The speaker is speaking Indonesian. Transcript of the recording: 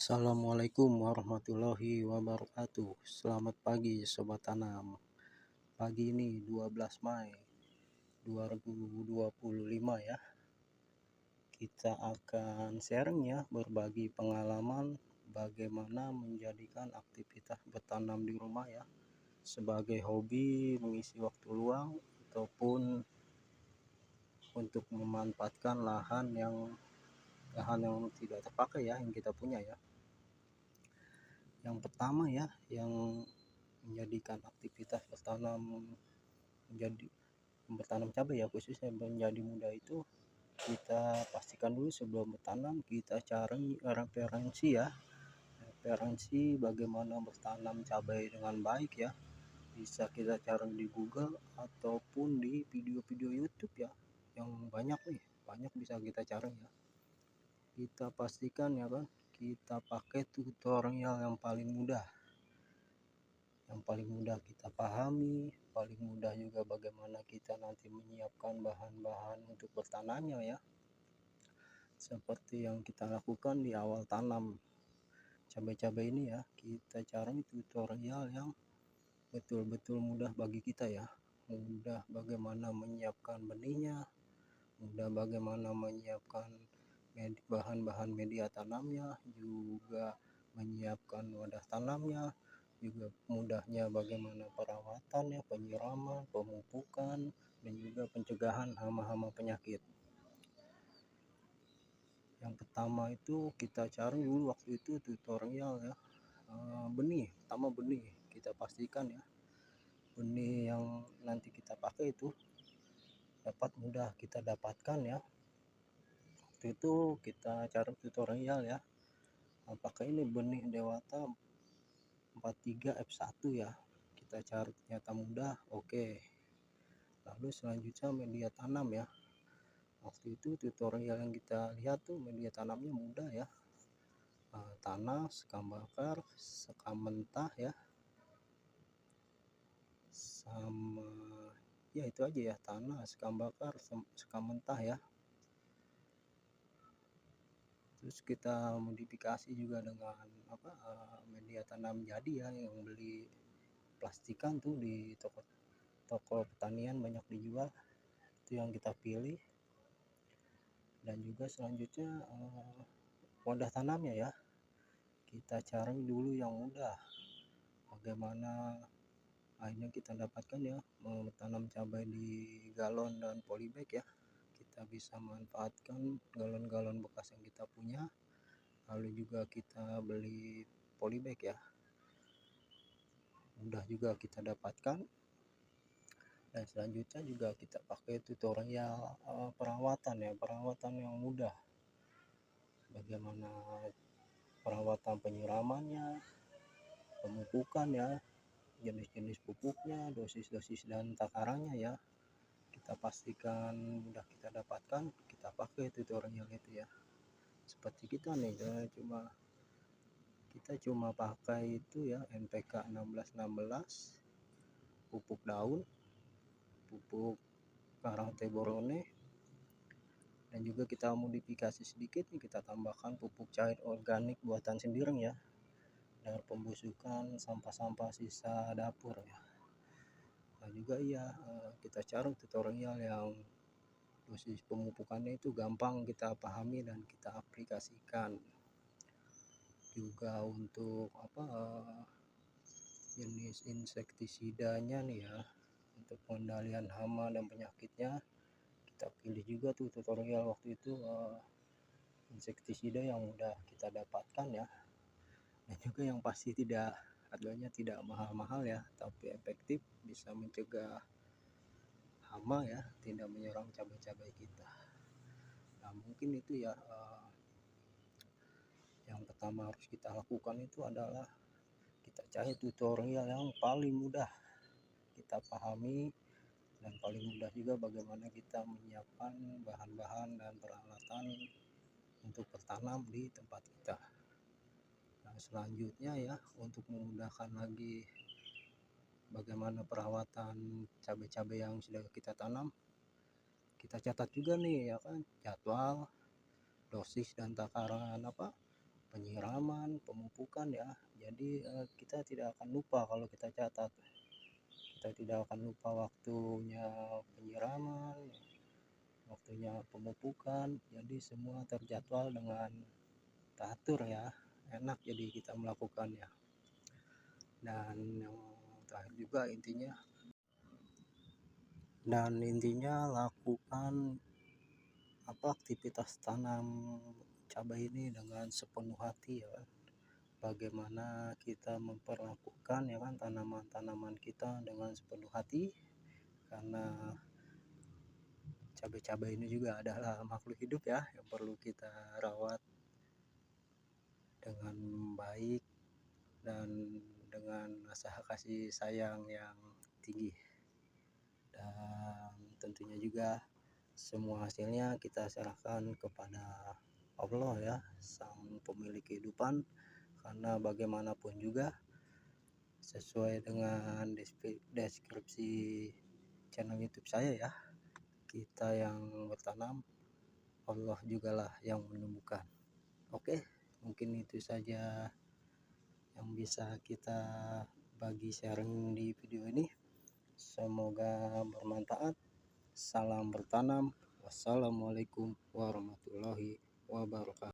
Assalamualaikum warahmatullahi wabarakatuh. Selamat pagi sobat tanam. Pagi ini 12 Mei 2025 ya. Kita akan sharing ya, berbagi pengalaman bagaimana menjadikan aktivitas bertanam di rumah ya sebagai hobi, mengisi waktu luang ataupun untuk memanfaatkan lahan yang tidak terpakai ya, yang kita punya ya. Yang pertama ya, yang menjadikan aktivitas bertanam cabai ya, khususnya menjadi mudah itu, kita pastikan dulu sebelum bertanam kita cari referensi ya, referensi bagaimana bertanam cabai dengan baik ya. Bisa kita cari di Google ataupun di video-video YouTube ya, yang banyak bisa kita cari ya. Kita pastikan ya kan, kita pakai tutorial yang paling mudah kita pahami, paling mudah juga bagaimana kita nanti menyiapkan bahan-bahan untuk bertanamnya ya, seperti yang kita lakukan di awal tanam cabai-cabai ini ya. Kita cari tutorial yang betul-betul mudah bagi kita ya, mudah bagaimana menyiapkan benihnya, mudah bagaimana menyiapkan bahan-bahan media tanamnya, juga menyiapkan wadah tanamnya, juga mudahnya bagaimana perawatannya, penyiraman, pemupukan, dan juga pencegahan hama-hama penyakit. Yang pertama itu kita cari dulu waktu itu tutorial ya, benih kita pastikan ya, benih yang nanti kita pakai itu dapat mudah kita dapatkan ya. Waktu itu kita cari tutorial ya, apakah ini benih Dewata 43 F1 ya, kita cari ternyata mudah. Oke, lalu selanjutnya media tanam ya. Waktu itu tutorial yang kita lihat tuh media tanamnya mudah ya, tanah, sekam bakar, sekam mentah ya, sama ya itu aja ya, tanah, sekam bakar, sekam mentah ya. Terus kita modifikasi juga dengan media tanam jadi ya, yang beli plastikan tuh di toko pertanian banyak dijual, itu yang kita pilih. Dan juga selanjutnya wadah tanamnya ya, kita cari dulu yang mudah, bagaimana akhirnya kita dapatkan ya, menanam cabai di galon dan polybag ya. Kita bisa manfaatkan galon-galon bekas yang kita punya, lalu juga kita beli polybag ya, mudah juga kita dapatkan. Dan selanjutnya juga kita pakai tutorial perawatan yang mudah, bagaimana perawatan penyiramannya, pemupukan ya, jenis-jenis pupuknya, dosis-dosis dan takarannya ya. Kita pastikan mudah kita dapatkan, kita pakai tutorial itu ya. Seperti kita nih, kita cuma pakai itu ya, NPK 1616, pupuk daun, pupuk karang teborone, dan juga kita modifikasi sedikit nih, kita tambahkan pupuk cair organik buatan sendiri ya, dan pembusukan sampah-sampah sisa dapur ya. Nah juga iya, kita cari tutorial yang dosis pemupukannya itu gampang kita pahami dan kita aplikasikan. Juga untuk jenis insektisidanya nih ya, untuk pengendalian hama dan penyakitnya kita pilih juga tuh tutorial waktu itu, insektisida yang mudah kita dapatkan ya, dan juga yang pasti harganya tidak mahal-mahal ya, tapi efektif, bisa mencegah hama ya, tidak menyerang cabai-cabai kita. Nah mungkin itu ya, yang pertama harus kita lakukan itu adalah kita cari tutorial yang paling mudah kita pahami, dan paling mudah juga bagaimana kita menyiapkan bahan-bahan dan peralatan untuk bertanam di tempat kita. Nah selanjutnya ya, untuk memudahkan lagi bagaimana perawatan cabai-cabai yang sudah kita tanam, kita catat juga nih ya kan, jadwal, dosis dan takaran penyiraman, pemupukan ya. Jadi kita tidak akan lupa kalau kita catat. Kita tidak akan lupa waktunya penyiraman, waktunya pemupukan. Jadi semua terjadwal dengan teratur ya. Enak jadi kita melakukannya. Dan yang terakhir juga intinya lakukan aktivitas tanam cabai ini dengan sepenuh hati ya. Bagaimana kita memperlakukan ya kan tanaman-tanaman kita dengan sepenuh hati, karena cabai-cabai ini juga adalah makhluk hidup ya yang perlu kita rawat dengan baik dan dengan rasa kasih sayang yang tinggi. Dan tentunya juga semua hasilnya kita serahkan kepada Allah ya, sang pemilik kehidupan, karena bagaimanapun juga sesuai dengan deskripsi channel YouTube saya ya, kita yang bertanam, Allah jugalah yang menumbuhkan. Oke, mungkin itu saja yang bisa kita bagi sharing di video ini. Semoga bermanfaat. Salam bertanam. Wassalamualaikum warahmatullahi wabarakatuh.